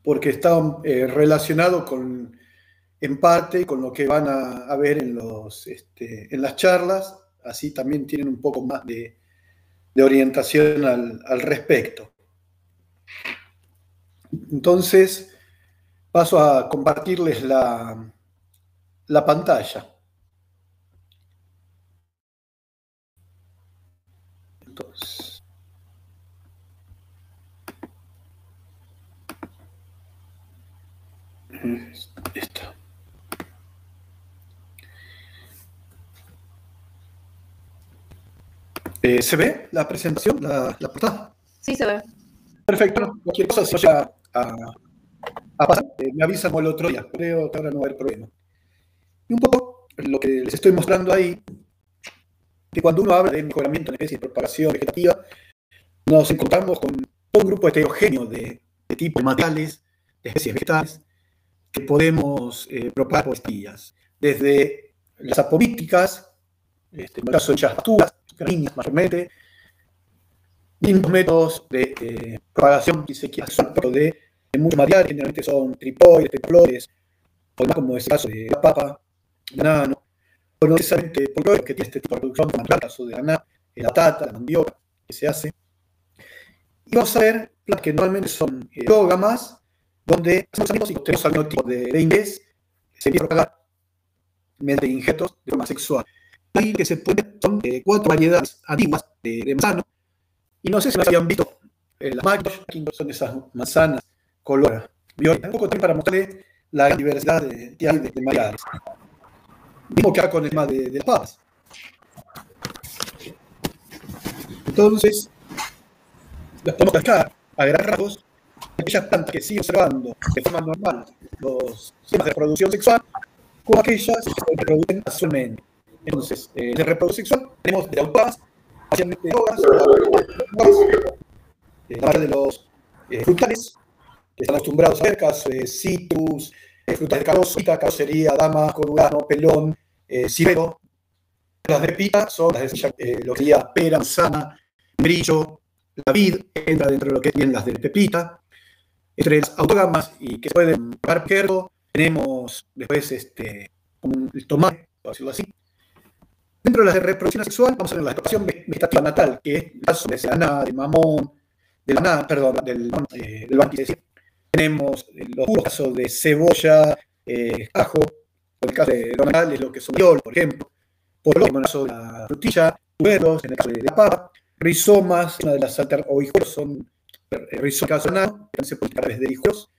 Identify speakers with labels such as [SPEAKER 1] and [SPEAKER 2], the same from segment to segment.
[SPEAKER 1] porque está relacionado en parte con lo que van a ver en las charlas, así también tienen un poco más de orientación al respecto. Entonces, paso a compartirles la pantalla. Entonces, esta. ¿Se ve la presentación, la portada?
[SPEAKER 2] Sí, se ve.
[SPEAKER 1] Perfecto. Cualquier cosa, si vaya a pasar, me avisan como el otro día. Creo que ahora no va a haber problema. Y un poco lo que les estoy mostrando ahí, que cuando uno habla de mejoramiento en especies de propagación vegetativa, nos encontramos con todo un grupo heterogéneo de tipos de materiales, de especies vegetales, que podemos propagar por estillas. Desde las apomíticas, en el caso de muchas pasturas, gramíneas mayormente, distintos métodos de propagación que se quiera de muchos materiales, generalmente son tripoides, tetraploides, o más como es el caso de la papa, banano, o no necesariamente polioides, que tiene este tipo de producción, como el caso de la batata, la mandioca, que se hace. Y vamos a ver plantas que normalmente son endógamas, donde tenemos algún tipo de ingrés que se empieza a propagar mediante injertos de forma sexual. Ahí que se ponen son 4 variedades antiguas de manzano, y no sé si me habían visto las Macintosh, son esas manzanas color violeta, un poco también para mostrarles la gran diversidad que hay de variedades. Mismo que acá con el tema de las papas. Entonces, las podemos clasificar a grandes rasgos, aquellas plantas que siguen observando de forma normal los sistemas de reproducción sexual, como aquellas que se reproducen sexualmente. Entonces, de reproducción sexual tenemos de autógamas, parcialmente drogas, la parte de los frutales, que están acostumbrados a ver, caso de citrus, frutas de carosita, carosería, dama, durazno, pelón, ciruelo. Las de pepita son las de lo que sería pera, manzana, brillo, la vid, entra dentro de lo que tienen las de pepita. Entre las autógamas y que se pueden probar perro, tenemos después el tomate, por decirlo así. Dentro de las de reproducción sexual, vamos a ver la explotación vegetativa natal, que es el caso de sedaná, de mamón, del banquis. Tenemos los puros casos de cebolla, ajo, en el caso de lo natural es lo que son viol, por ejemplo, por lo menos de la frutilla, tubérculos, en el caso de la papa, rizomas, una de las o hijuelos son rizomas que se pueden a través de hijuelos.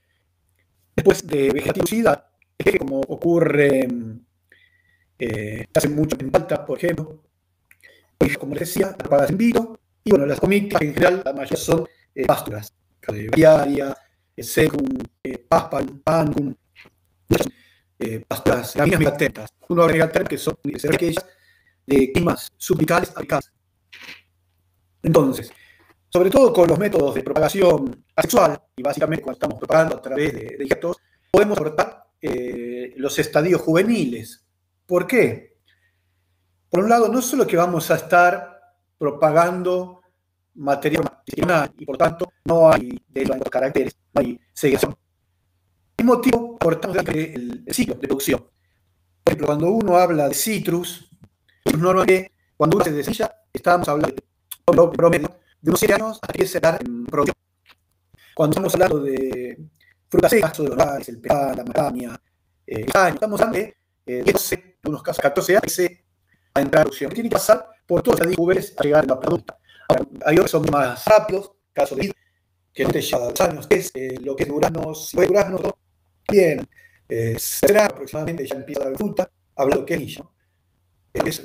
[SPEAKER 1] Después de vegetativa, que como ocurre, hace mucho en Malta, por ejemplo, como les decía, propagadas en vivo, y bueno, las comíticas en general, la mayoría son pasturas, diaria, secum, paspal, pancum, pasturas, gramíneas megatertas. Uno habla de megatertas que son aquellas de climas subtropicales a tropicales. Entonces, sobre todo con los métodos de propagación asexual, y básicamente cuando estamos propagando a través de injertos, podemos cortar los estadios juveniles. ¿Por qué? Por un lado, no solo que vamos a estar propagando material y por tanto no hay de los caracteres, no hay segregación. El motivo, cortamos el ciclo de producción. Por ejemplo, cuando uno habla de citrus, normalmente cuando uno se decía, estábamos hablando de promedio de unos 7 años hasta que se da en producción. Cuando estamos hablando de frutas secas, de los el pepán, la macadamia, estamos hablando de 12, en unos casos 14 años, a entrar a producción. Tiene que pasar por todos los juveniles a llegar a la producta. Ahora, hay otros que son más rápidos, caso de que no te lleva 2 años, es lo que es duraznos, si puede duraznos, bien, será aproximadamente ya empieza la fruta, hablando que es niño.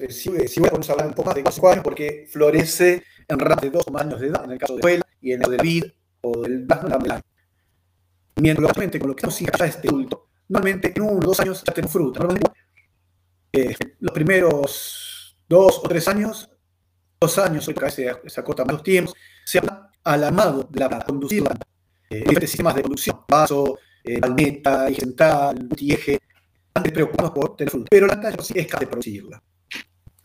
[SPEAKER 1] Si vamos a hablar un poco más de 4 años, porque florece en rango de 2 años de edad, en el caso de la escuela y en el del vid o del durazno. Mientras con lo que nos ya este adulto, normalmente en 1 o 2 años ya tenemos fruta. Normalmente, los primeros 2 o 3 años, 2 años, hoy cada vez se acortan más los tiempos, se habla al armado de la planta, conducirla, diferentes sistemas de conducción, vaso, palmeta, eje central, multieje, antes preocupados por tener fruta, pero la talla sí es capaz de producirla.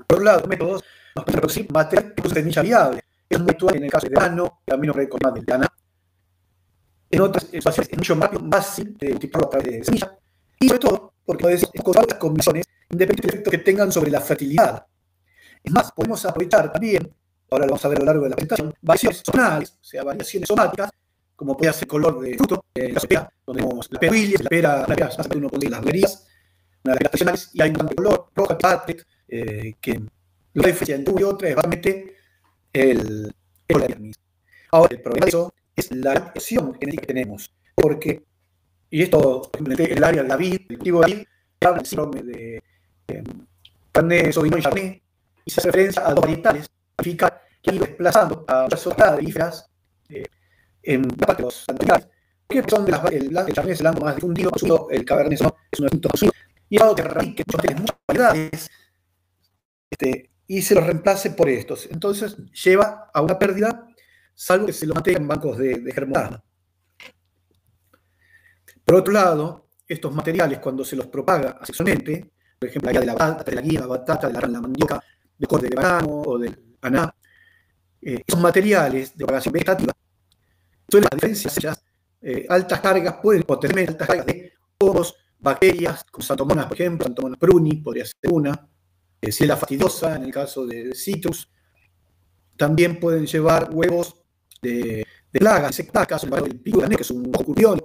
[SPEAKER 1] Por un lado, los métodos nos permiten producir material que usa semilla viable. Es muy habitual en el caso de grano, también nos recomienda del lana. en otras situaciones es mucho más fácil de multiplicarlo a través de semilla, y sobre todo porque puedes encontrar las condiciones independientemente del efecto que tengan sobre la fertilidad. Es más, podemos aprovechar también, ahora lo vamos a ver a lo largo de la presentación, variaciones zonales, o sea, variaciones somáticas, como puede ser el color de fruto, en la pera, donde tenemos la pera Williams, la pera más uno puede ir las verías, una de las peras tradicionales, y hay un cambio de color, roja, Patrick, que lo diferencia entre una y otra es básicamente el epidermis. Ahora, el problema de eso es la variación genética que tenemos, porque, y esto, por ejemplo, en el área de la vid, el cultivo de la vid, habla del síndrome de Cabernet Sauvignon y Chardonnay, y se hace referencia a dos varietales, significa que han ido desplazando a muchas otras díferas en la parte de los anteriores, que son de las el Chardonnay es el lado más difundido, el Cabernet Sauvignon es uno de los distintos consumidos, y dado que radique muchas variedades, y se los reemplace por estos. Entonces lleva a una pérdida, salvo que se lo mantenga en bancos de germoplasma. Por otro lado, estos materiales, cuando se los propaga asexualmente, por ejemplo, la batata, de la guía, la batata, de la mandioca, del corte de banano o del aná, esos materiales de propagación vegetativa suelen, a diferencia de ellas, altas cargas, pueden tener altas cargas de hongos, bacterias, como Santomonas, por ejemplo, Santomonas pruni, podría ser una, Xylella fastidiosa, en el caso de citrus. También pueden llevar huevos de plagas, insectacas, el pico de que es un curtión.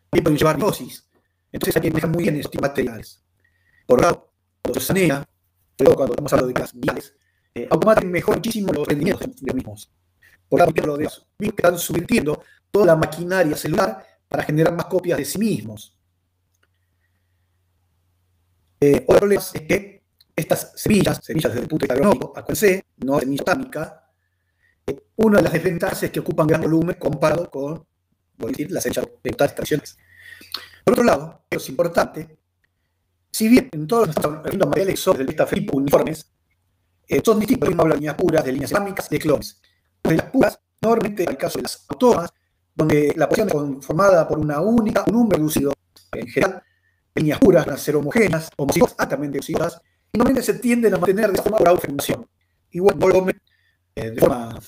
[SPEAKER 1] También pueden llevar micosis. Entonces hay que manejar muy bien estos materiales. Por otro lado, cuando se sanea, pero cuando estamos hablando de las viales, automatan mejor muchísimo los rendimientos de los mismos. Por lo tanto, los virus que están subvirtiendo toda la maquinaria celular para generar más copias de sí mismos. Otro problema es que estas semillas desde el punto de vista agronómico, acuérdense, no semilla botánica, una de las desventajas es que ocupan gran volumen comparado con, voy a decir, las semillas vegetales tradicionales. Por otro lado, eso es importante, si bien en todos los materiales son desde esta tipo uniformes, son distintos, no hablo de líneas puras, de líneas cerámicas, de clones. De las puras, normalmente en el caso de las autónomas, donde la posición es conformada por una única, un número reducido, en general, líneas puras, van a ser homogéneas, homocigosas, altamente oxidadas, y normalmente se tienden a mantener de forma por autofermentación. Igual volumen, de forma,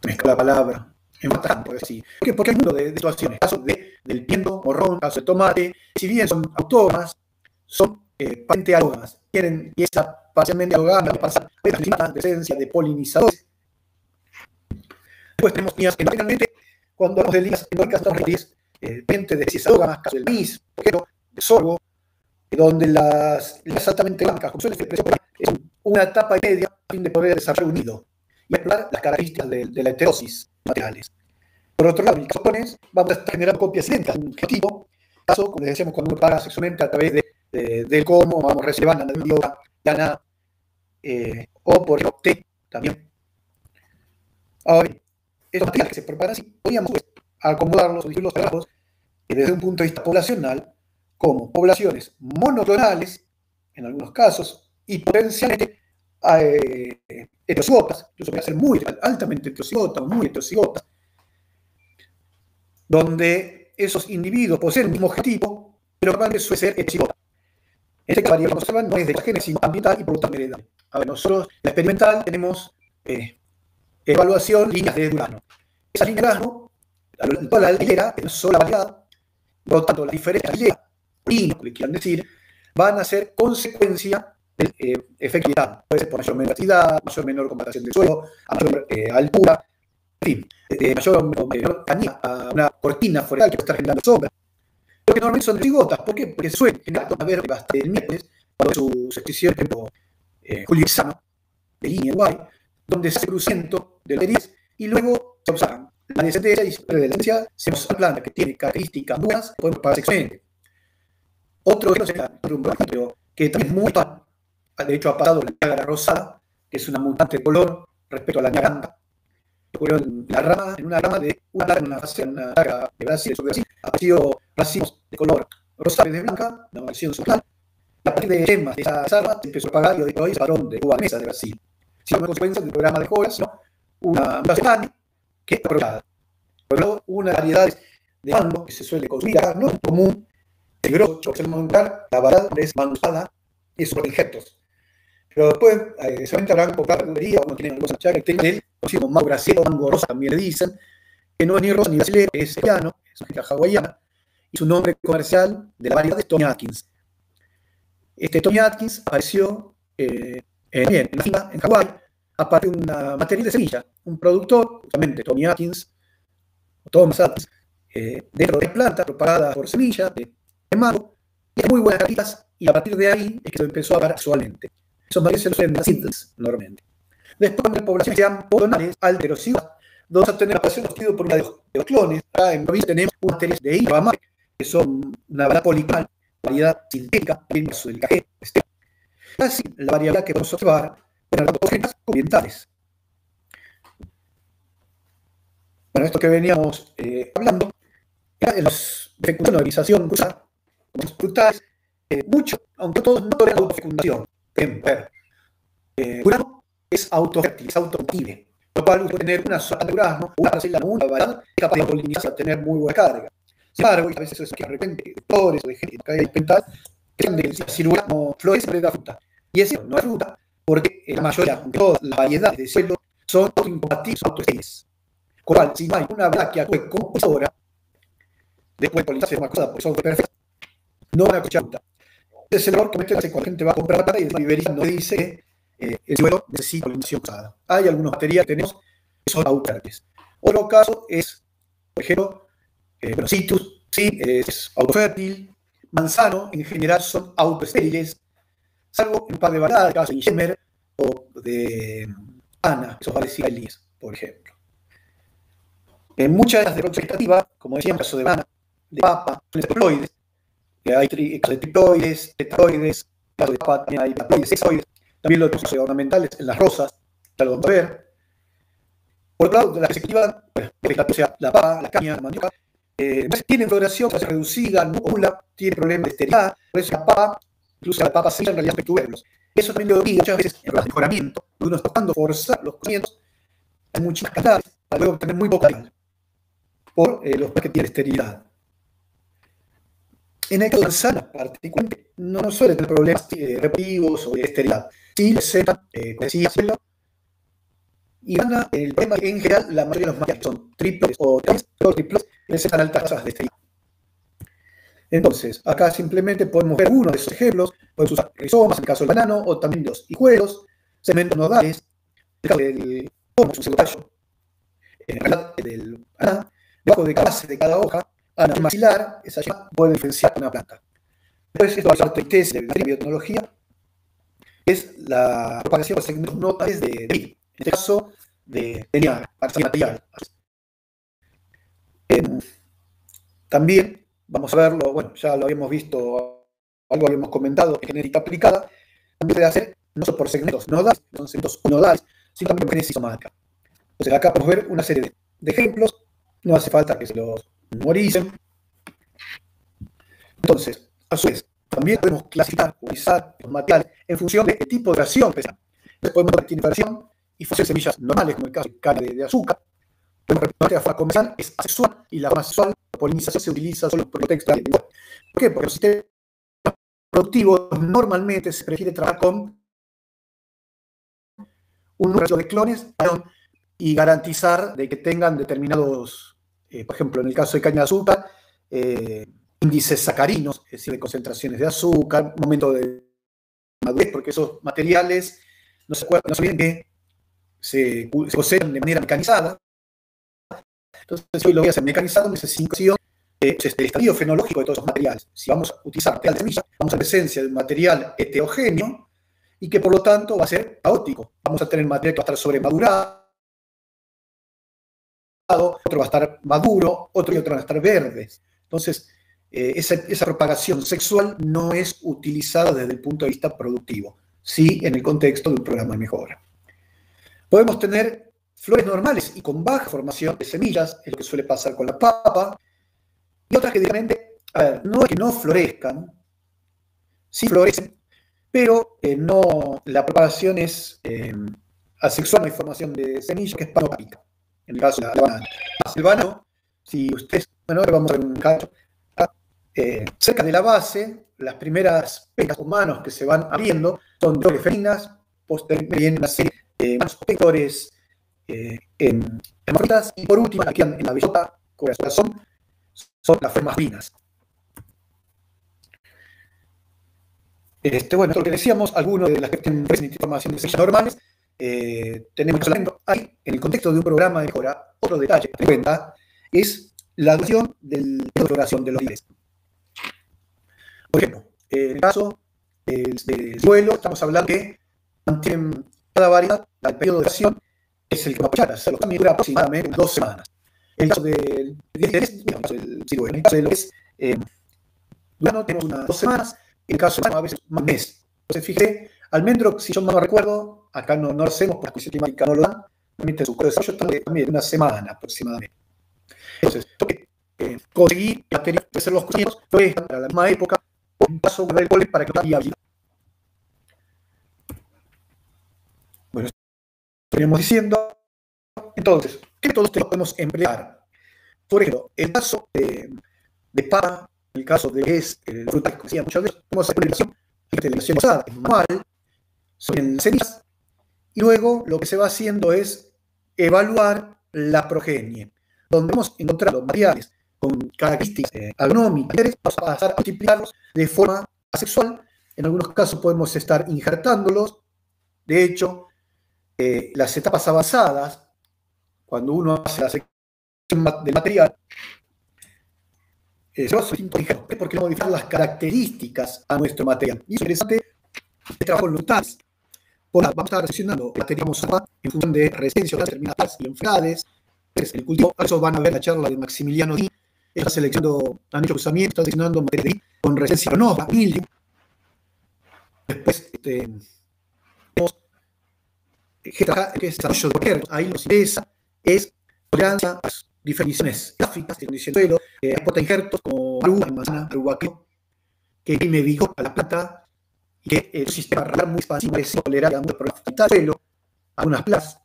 [SPEAKER 1] mezcla la palabra, en bastante, por decir. ¿Por qué? Porque hay un número de situaciones, caso del piento, morrón, caso de tomate, si bien son autónomas, son parcialmente alógamas, tienen pieza parcialmente alógama, pasa la presencia de polinizadores. Después tenemos líneas que finalmente, cuando hablamos de líneas endógicas, estamos refiriendo de especies alógamas, caso del maíz, por ejemplo, de sorgo, donde las altamente blancas, como suele ser, es una etapa media a fin de poder desarrollar un nido y explorar las características de la heterosis materiales. Por otro lado, en casones vamos a estar generando copias idénticas de un objetivo, caso, como les decíamos, cuando uno paga sexualmente a través del cómo, vamos reservando la mandioca, lana, o por ejemplo, té también. Ahora, estos materiales que se preparan así, podríamos acomodarlos o dividirlos trabajos desde un punto de vista poblacional como poblaciones monoclonales, en algunos casos, y potencialmente heterocigotas, incluso pueden ser muy altamente heterocigotas o muy heterocigotas, donde esos individuos poseen un mismo objetivo, pero normalmente suele ser heterocigota. En este caso, vamos a observar, no es de la génesis, sino ambiental y por lo tanto heredable. A ver, nosotros, en la experimental, tenemos evaluación, líneas de Durano. Esas líneas de Durano, toda la hilera, es una sola variedad, por lo tanto, las diferentes hileras, líneas, que quieran decir, van a ser consecuencia del efecto hileral. Puede ser por mayor menor mayor o menor compactación del suelo, a mayor altura, en fin, mayor o menor canía a una cortina forestal que puede estar generando sombra. Pero que normalmente son cigotas. ¿Por qué? Porque suelen generar tomas verdes bastante mieles, cuando su secreción, por ejemplo, Juliano, de línea Uruguay, donde se hace cruciento de los series y luego se observan la descendencia y de la descendencia se nos planta que tiene características buenas, podemos pagar sexualmente. Otro ejemplo sería un pero que también es muy actual. De hecho, ha pasado la Niágara rosada, que es una mutante de color respecto a la Niágara blanca. Ocurrió en una rama de una plaga de Brasil, sobre Brasil, apareció racimos de color rosada de blanca, una versión social. A partir de yemas de esas armas se empezó a pagar y hoy es varón de uva mesa de Brasil. Sin una consecuencia del programa de Horace, ¿no? Una semana que está aprovechada. Por otro lado, una de las variedades de mango que se suele consumir acá, no es común, el grosso que se encontrar, la variedad es mangostada y sus injertos. Pero después, seguramente habrán comprado verdulería, o no tienen cosas que tengan el conocido mango brasileño, mango rosa también le dicen, que no es ni rosa ni brasileño, es italiano, es una hija hawaiana, y su nombre comercial de la variedad es Tony Atkins. Este Tony Atkins apareció en la finca, en Hawái, a partir de una materia de semilla. Un productor, justamente Tony Atkins, o Thomas Atkins, dentro de plantas propagadas por semillas de mango, y muy buenas características, y a partir de ahí es que se empezó a dar actualmente. Esos materiales se los venden seedlings, normalmente. Después, cuando las poblaciones sean podonales, alterocidas, vamos a tener la población constituida por una de los clones. Acá en provincia tenemos unas materias de Ibama, que son una variedad polical, variedad sintética, en el caso del café, casi la variabilidad que podemos observar en las genes ambientales. Bueno, esto que veníamos hablando, en los de fecundación, organización cruzada, como frutales, mucho, aunque todos no toleran autofecundación. Por ejemplo, Urano es autofértil, es automotive, lo cual puede tener una sola durazno, una parcela muy variada, es capaz de polinizar, tener muy buena carga. Sin embargo, y a veces eso que de repente de flores o de genética experimental, que sean de si el urano florece, no da fruta. Y es cierto, no es fruta, porque la mayoría, aunque todas las variedades de suelo son autoincompatibles, autoestériles. Con lo cual, si no hay una variedad que actúe como polinizadora, después de polinizarse una cosa porque son perfectas, no van a cosechar fruta. Ese es el error que cuando la gente va a comprar batata y el librería no dice el suelo necesita polinización cruzada. Hay algunos materiales que tenemos que son autofértiles. Otro caso es, por ejemplo, citrus, sí, es autofértil. Manzano, en general, son autoestériles, salvo un par de variedades, el caso de Ingemer o de Ana, que son parecidas a Elías, por ejemplo. En muchas de las de producción vegetativa, como decía, en el caso de banana, de papa, son triploides. Hay casos de triploides, tetroides, en el caso de papa también hay haploides, sexoides. También los procesos ornamentales en las rosas, ya lo vamos a ver. Por otro lado, de la perspectiva, o sea, la papa, la caña, la mandioca, tienen floración, se hace reducida, nula, tiene problemas de esterilidad, por eso la papa, incluso la papa semilla en realidad son tubérculos. Eso también lo obliga muchas veces en el mejoramiento, cuando uno está buscando forzar los crecimientos, hay muchas cantidades para luego obtener muy poca calidad, por los que tienen esterilidad. En el caso de manzana, particularmente, no suele tener problemas reproductivos o de esterilidad. Sí, les sepan, decía hacerlo. Y gana el tema que en general la mayoría de los materiales son triples o triples, presentan altas tasas de esterilidad. Entonces, acá simplemente podemos ver uno de esos ejemplos. Podemos usar rizomas, en el caso del banano, o también los hijuelos, segmentos nodales, en el caso del pomo, es un cebollo, en realidad del banano, debajo de cada base de cada hoja, ana maxilar, esa llama puede diferenciar una planta. Entonces, esto va a ser otra tesis de la biotecnología, es la propagación de segmentos nodales de vid. En este caso, de material. También vamos a verlo, bueno, ya lo habíamos visto, algo habíamos comentado, en genética aplicada, también puede hacer no solo por segmentos nodales, son segmentos unodales, sino también por genesis somática. Entonces, acá podemos ver una serie de ejemplos, no hace falta que se los memoricen. Entonces, a su vez, también podemos clasificar, utilizar los materiales en función del tipo de ración que sea. Entonces, podemos ver que tiene ración y función de semillas normales, como el caso de carne de azúcar. Podemos ver que la forma comercial es asexual y la forma sexual, la polinización se utiliza solo por contexto. ¿Por qué? Porque los sistemas productivos normalmente se prefiere trabajar con un número de clones y garantizar de que tengan determinados, por ejemplo, en el caso de caña de azúcar, índices sacarinos, es decir, de concentraciones de azúcar, momento de madurez, porque esos materiales no se olviden que se cosechan de manera mecanizada. Entonces, hoy lo voy a hacer mecanizado, necesito el estadio fenológico de todos esos materiales. Si vamos a utilizar material de semilla, vamos a la presencia de un material heterogéneo y que por lo tanto va a ser caótico. Vamos a tener material que va a estar sobremadurado, otro va a estar maduro, otro y otro van a estar verdes. Entonces, esa propagación sexual no es utilizada desde el punto de vista productivo, sí en el contexto de un programa de mejora. Podemos tener flores normales y con baja formación de semillas, es lo que suele pasar con la papa, y otras que directamente, no es que no florezcan, sí florecen, pero la propagación es asexual, no hay formación de semillas, que es panopática, en el caso de la banana. El banano, si ustedes, bueno, ahora vamos a ver un cacho, cerca de la base, las primeras pecas o manos que se van abriendo son doble feminas, posteriormente viene una serie de vectores hermafroditas, y por último, las que quedan en la bellota corazón son las formas finas. Bueno, lo que decíamos, algunos de las que tienen información de sexo normales, tenemos solamente ahí, en el contexto de un programa de mejora, otro detalle que te cuenta es la duración del periodo de floración de los líderes. Por ejemplo, en el caso del suelo, estamos hablando que mantienen cada variedad, el periodo de floración es el que va a apoyar, hacerlo también dura aproximadamente 2 semanas. En el caso del ciruelo, en el caso de lo que es durano, tenemos unas 2 semanas, en el caso de a veces más mes. Entonces, fíjate, almendro, si yo mal no recuerdo, acá no lo hacemos porque la cuestión climática no lo da, permite su desarrollo también una semana aproximadamente. Entonces, conseguir hacer los cruceros para la misma época, un paso del polen para que no haya viabilidad. Bueno, estaríamos diciendo, entonces, ¿qué métodos podemos emplear? Por ejemplo, el caso de papa, el caso de el frutal, como decía muchas veces, podemos hacer una irrigación usada, es manual, son en semillas, y luego lo que se va haciendo es evaluar la progenie, donde hemos encontrado materiales con características agronómicas, vamos a pasar a multiplicarlos de forma asexual. En algunos casos podemos estar injertándolos. De hecho, las etapas avanzadas, cuando uno hace la selección del material, se va a hacer injerto, porque modificar las características a nuestro material. Y es interesante el trabajo con los TAS. Vamos a estar seleccionando el material en función de resistencia a determinadas y enfermedades. El cultivo, eso van a ver la charla de Maximiliano Di. Está seleccionando, han hecho cruzamientos, está seleccionando material con resistencia a nova, mildio. Después, tenemos que es desarrollo de injertos. Ahí nos interesa es tolerancia a las diferenciaciones gráficas de condición de suelo, aporta injertos como aruba, manzana, arubaqueo, que imprime vigor a la planta y que el sistema radial muy expansivo es tolerar a muchos problemas del suelo, algunas plagas.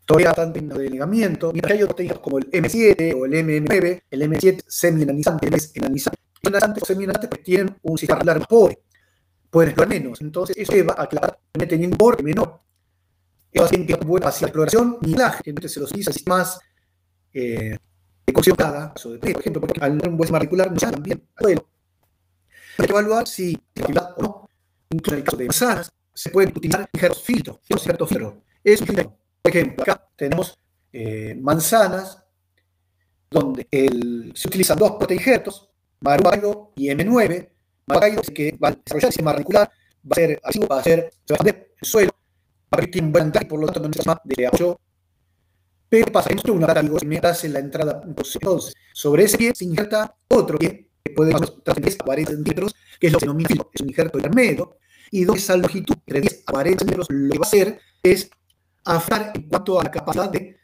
[SPEAKER 1] Tolera tanto de ligamiento, mientras que hay otros técnicos como el M7 o el MM9, el M7 semi-enanizante, el M enanizante. Los enanizantes o semi-enanizantes pues tienen un sistema radial más pobre, pueden explorar menos, entonces eso lleva a que la planta teniendo un borde menor. Eso tiene buena capacidad de exploración, ni la gente se los utiliza sistemas de cocción dada, por ejemplo, porque al tener un buen sistema radicular no se también al suelo. Hay que evaluar si es actividad o no. Incluso en el caso de manzanas, se pueden utilizar injertos filtro. Es un filtro. Por ejemplo, acá tenemos manzanas donde se utilizan 2 proteinjertos, Marubaido y M9. Marubaido es que va a desarrollar el sistema radicular, va a ser agresivo, se va a expandir el suelo, va a permitir un buen anclaje y por lo tanto no necesita más de apoyo. Pero pasa que una data en la entrada. Entonces, sobre ese pie se injerta otro pie, que puede ser 10 a 40 centímetros, que es lo que se denomina filtro, es un injerto intermedio, y donde esa longitud de 10 a 40 centímetros lo que va a hacer es afectar en cuanto a la capacidad de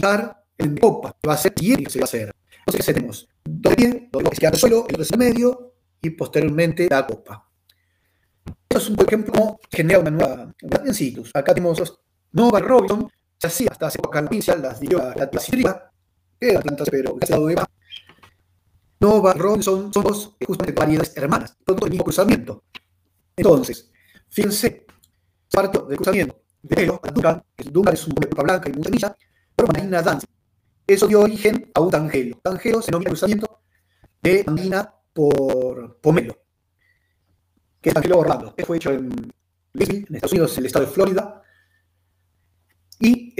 [SPEAKER 1] dar en copa, que va a ser y que se va a hacer. Entonces tenemos 2 pies, 2 que quedan al suelo, el otro es el medio, y posteriormente la copa. Esto es un ejemplo cómo genera una nueva en situs. Acá tenemos Nova Robinson, se hacía hasta hace poca noticia, las dio a la citrica, que eran plantas, pero gracias a Dios, Nova Robinson son 2 justamente variedades hermanas, todo el mismo cruzamiento. Entonces, fíjense, parte del cruzamiento de pelo, Duncan es un de pulpa blanca y mucha semilla, pero Marina Dance. Eso dio origen a un tangelo. Tangelo se denomina cruzamiento de andina por pomelo, que es tangelo Orlando, que fue hecho en Estados Unidos, en el estado de Florida, y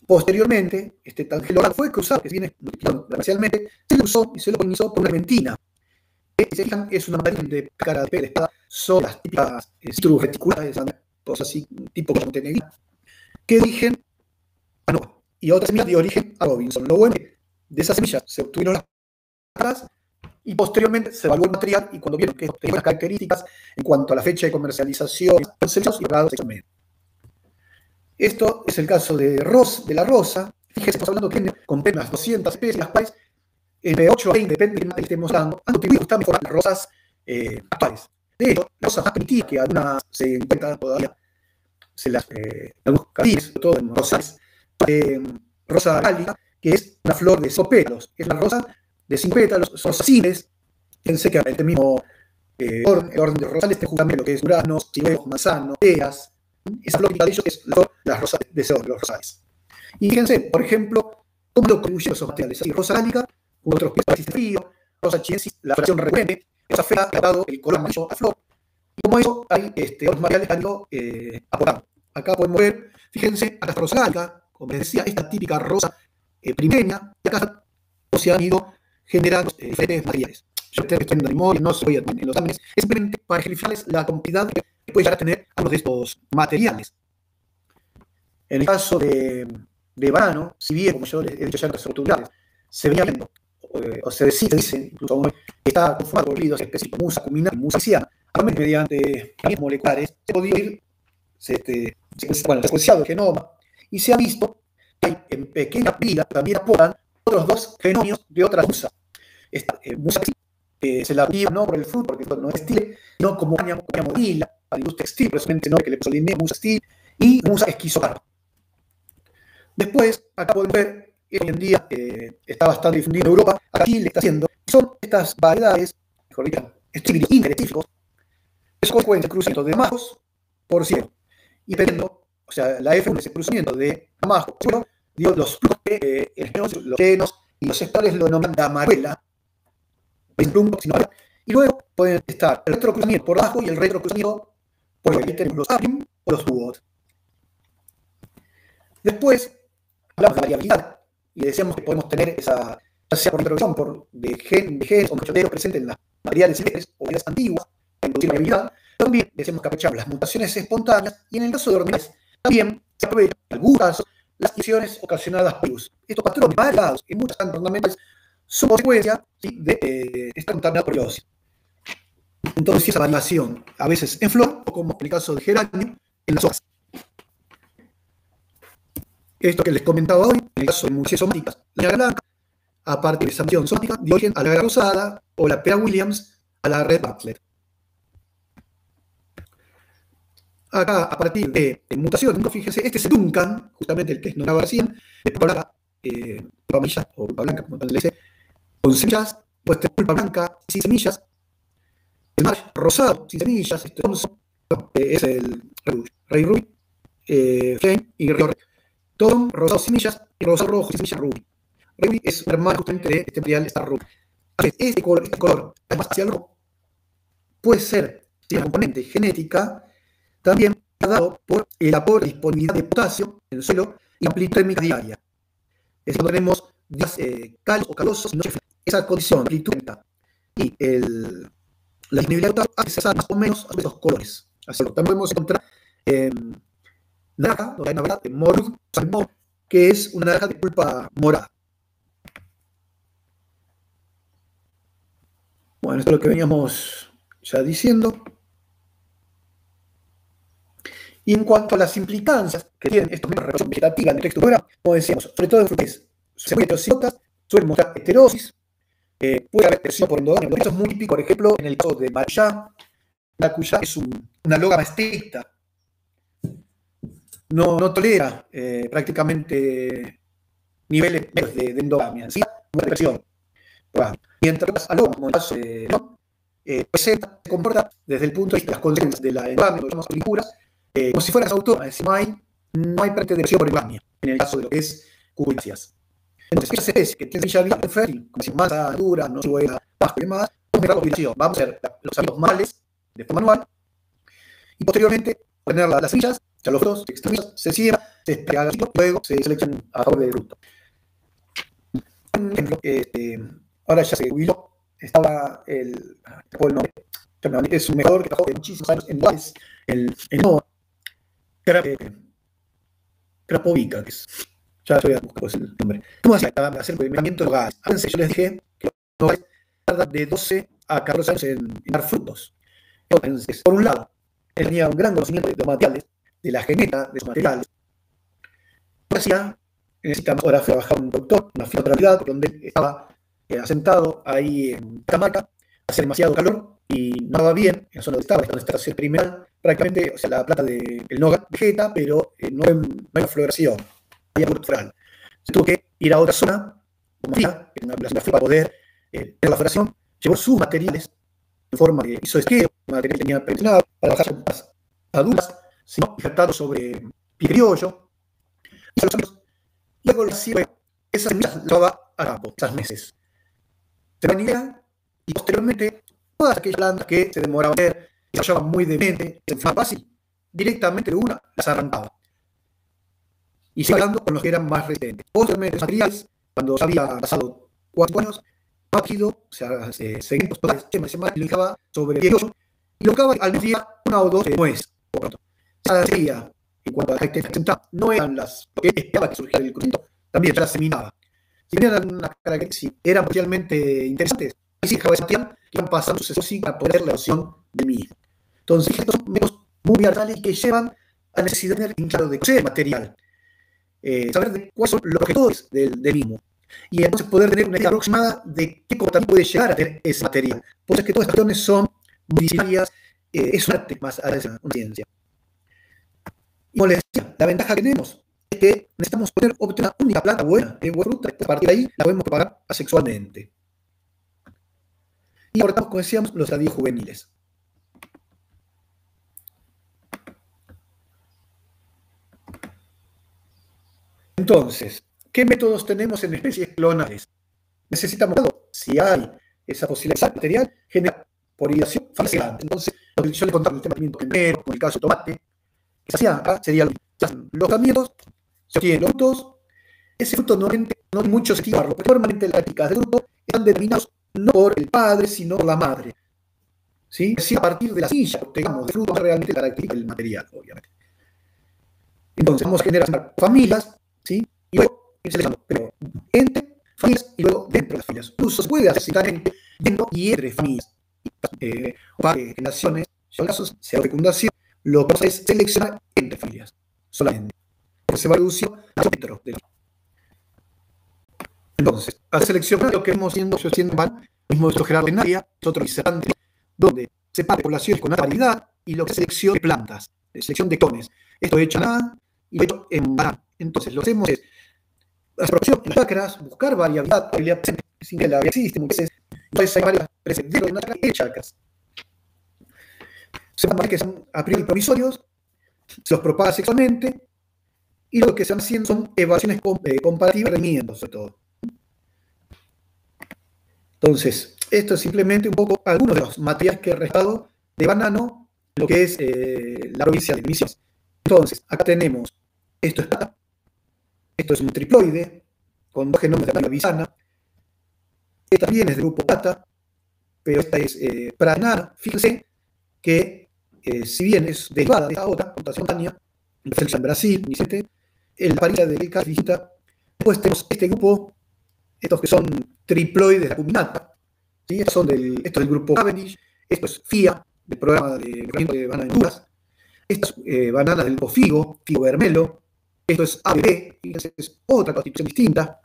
[SPEAKER 1] posteriormente este tangelo Orlando fue cruzado, que viene comercialmente, se lo usó y se lo polinizó por una argentina. Si se fijan, es una mandarina de cara de espada, son las típicas citrus reticulares, cosas así, tipo montenegrina, que dio origen a Nova. Y otra semilla dio origen a Robinson. Lo bueno es que de esas semillas se obtuvieron las caras y posteriormente se evaluó el material y cuando vieron que tenía unas características en cuanto a la fecha de comercialización, y grados de. Esto es el caso de la rosa. Fíjense, estamos hablando que con unas 200 especies, las cuales entre 8 a 20, depende de lo que estemos dando, han contribuido a mejorar las rosas actuales. De hecho, las rosas más primitivas, que algunas se encuentran todavía, algunos jardines, sobre todo en rosales, rosa cálica, que es una flor de 5 pétalos, es una rosa de 5 pétalos, son rosacines. Fíjense que el mismo el orden de los rosales, justamente lo que es duranos, ciruelos, manzanos, peras. Esa flor típica de ellos es las rosas de los rosales. Y fíjense, por ejemplo, cómo lo contribuyen esos materiales. Así, rosa gálica, con otros que existe frío, rosa chiensis, la floración recurrente, rosa fea, ha dado el color amarillo a flor. Y como eso, hay otros materiales que han ido aportando. Acá podemos ver, fíjense, acá está rosa gálica, como les decía, esta típica rosa primigenia, y acá se han ido generando diferentes materiales. Yo estoy en memoria, no soy en los exámenes, es simplemente para ejemplificarles la complejidad que puede llegar a tener algunos de estos materiales. En el caso de banano, si bien, como yo les he dicho ya en las estructurales, se venía viendo, o se dice incluso que está conformado por líquidos específicos, musa, cumina y musa ciana, mediante herramientas moleculares, se podía ir secuenciado el genoma, y se ha visto que hay en pequeña medida también aportan otros dos genomios de otra musa. Esta musa que se la vive no por el fruto, porque no es textil, no como lila, para la industria textil, precisamente no que le puso línea, musa textil, y musa esquizocarpa. Después, acá pueden ver, hoy en día está bastante difundido en Europa, aquí le está haciendo, son estas variedades, mejor dicho, estilos interespecíficos, es consecuencia del cruzamiento de majos por cielo. Y dependiendo, o sea, la F1 es el cruzamiento de majos por cielo, dio los flujos que los genos y los sectores lo denominan de amaruela, y luego pueden estar el retrocruzamiento por abajo y el retrocruzamiento por arriba. Ahí tenemos los aprim o los bubot. Después, hablamos de variabilidad y decíamos que podemos tener esa, ya sea por introducción de genes o machoteros presentes en las variedades silvestres o variedades antiguas, para introducir variabilidad. También decíamos que aprovechamos las mutaciones espontáneas y en el caso de hormigas también se aprovechan en algunos casos las lesiones ocasionadas por virus. Estos patrones variados en muchas plantas ornamentales son consecuencia de estar contaminado por bióxido. Entonces, esa variación, a veces en flor, o como en el caso de geranio, en las hojas. Esto que les comentaba hoy, en el caso de muchas somáticas, la negra blanca, aparte de esa mutación somática, dio origen a la negra rosada, o la pera Williams, a la red Bartlett. Acá, a partir de mutación, fíjense, este es el Duncan, justamente el que nombraba recién, de pulpa blanca, amarilla, o pulpa blanca, como le dice, con semillas, pues pulpa blanca sin semillas, el mash rosado sin semillas, es el rey ruby, flame y rey todo rosado sin semillas y rosado rojo sin semillas ruby. Ruby es un hermano justamente de este material, esta ruby. Este color, además hacia el rojo, puede ser una componente genética también dado por el aporte de disponibilidad de potasio en el suelo y amplitud térmica diaria. Es decir, cuando tenemos días cálidos o calurosos, esa condición, amplitud térmica y la disponibilidad de potasio hace cesar más o menos a esos colores. Así que también podemos encontrar naranja, donde hay una variedad de morud, que es una naranja de pulpa morada. Bueno, esto es lo que veníamos ya diciendo. Y en cuanto a las implicancias que tienen estos medios de reproducción vegetativa en el contexto rural, como decíamos, sobre todo en frutas, heterocigotas, suelen mostrar heterosis, puede haber heterosis por endogamia. Esto es muy típico, por ejemplo, en el caso de maracuyá. La maracuyá es una lógama estricta, no tolera prácticamente niveles de endogamia, ¿sí? Una represión. Bueno, mientras las alógamas, como en el caso de se comporta desde el punto de vista de las consecuencias de la endogamia, lo llamamos figuras, como si fueras autónoma, es decir, no hay pretensión por endogamia, en el caso de lo que es cucuráceas. Entonces, esa especie que tiene semilla abierta fértil, como si masa dura, no suela, bajo y demás, vamos a hacer los amigos males de forma manual y posteriormente poner las semillas, ya los frutos, se siembra, se espera y luego se seleccionan a favor del fruto. Por ejemplo, ahora ya se jubiló, estaba el nombre, es un mejor que trabajó de muchísimos años en Valles, el Nova, Krapovica, que es, ya voy a buscar pues, el nombre. ¿Cómo hacía para hacer el mejoramiento de gas? Antes yo les dije que los gas tardan de 12 a 14 años en dar frutos. Entonces, por un lado, él tenía un gran conocimiento de los materiales, de la genética de los materiales. Lo hacía, necesitamos ahora trabajar un doctor, una fitoterapia, donde estaba asentado ahí en Camaca, hacía demasiado calor y no va bien, en zona donde estaba en estación experimental, prácticamente, o sea, la planta del nogal vegeta, pero no hay floración, hay aporte floral. Se tuvo que ir a otra zona, como fría, en una plaza para poder tener la floración, llevó sus materiales en forma de isoesquema, material que tenía presionado para bajar sopas adultas, sino injertado sobre pie criollo. Luego las sirve, esas semillas las llevaba a campo, esas meses. Se venía y posteriormente todas aquellas plantas que se demoraban a ver, que se hallaban muy demente, se enfermaban fácil, directamente de una las arrancaba. Y sigue hablando con los que eran más resistentes. Posteriormente, los materiales, cuando ya había pasado 4 años, rápido, o sea, segmentos totales, y lo dejaba sobre 18 y lo dejaba al mediodía 1 o 2 nueces. Por pronto. Esa sería, en cuanto a la característica, no eran las lo que esperaba que surgiera del crecimiento, también ya las seminaba. Si eran una característica, si eran potencialmente interesantes, ahí sí dejaba ese material que iban pasando sucesivos para poner la erosión del mismo. Entonces, estos son métodos muy artesanales que llevan a la necesidad de tener en claro de conocer el material, saber de cuáles son los objetores del mismo, y entonces poder tener una idea aproximada de qué comportamiento puede llegar a tener ese material. Por eso es que todas estas cuestiones son muy disciplinarias, es un arte más a una ciencia. Y como les decía, la ventaja que tenemos es que necesitamos poder obtener una única planta buena, buena fruta, y a partir de ahí la podemos propagar asexualmente. Y abortamos, como decíamos, los estadios juveniles. Entonces, ¿qué métodos tenemos en especies clonales? Necesitamos, si hay esa posibilidad de material, generar por hibridación fascinante. Entonces, lo que yo les contaba el tema del primero, como el caso del tomate, que se hacía acá, sería los tamientos, se obtienen los frutos. Ese fruto no hay mucho sentido, porque normalmente las prácticas del fruto están determinados no por el padre, sino por la madre. ¿Sí? Es decir, a partir de la semilla que obtengamos de fruto, realmente la característica del material, obviamente. Entonces, vamos a generar familias, ¿sí? Y luego ir seleccionando, pero entre familias y luego dentro de las familias. Incluso se puede hacer simultáneamente dentro y entre familias. Para generaciones, en casos sea fecundación, lo que pasa es seleccionar entre familias, solamente. Porque se va reduciendo dentro de la. Entonces, al seleccionar lo que hemos siendo van, mismo de Gerardo Benaria, otro disertante, donde se separa poblaciones con alta variedad y lo que es selección de plantas, selección de clones. Esto hecho nada y lo hecho en banana. Entonces, lo que hacemos es la producción en las chacras, buscar variabilidad presente, sin que la existe muchas veces. Entonces, hay varias presentes dentro de una chacra y chacras. Se van a que son a priori provisorios, se los propaga sexualmente y lo que se van haciendo son evaluaciones comparativas de rendimientos, sobre todo. Entonces, esto es simplemente un poco algunos de los materiales que he restado de banano, lo que es la provincia de Misiones. Entonces, acá tenemos, esto es plata, esto es un triploide, con 2 genomas de la bisana. Esta también es del grupo plata, pero esta es pranana. Fíjense que, si bien es derivada de esta otra, mutación daña, en Brasil, el parilla del caso visita. Después tenemos este grupo, estos que son triploides acuminata, ¿sí? Esto es del grupo Cavendish, esto es FIA, del programa de banana de Honduras, estas bananas del grupo Figo vermelo, esto es ABB, fíjense, es otra constitución distinta.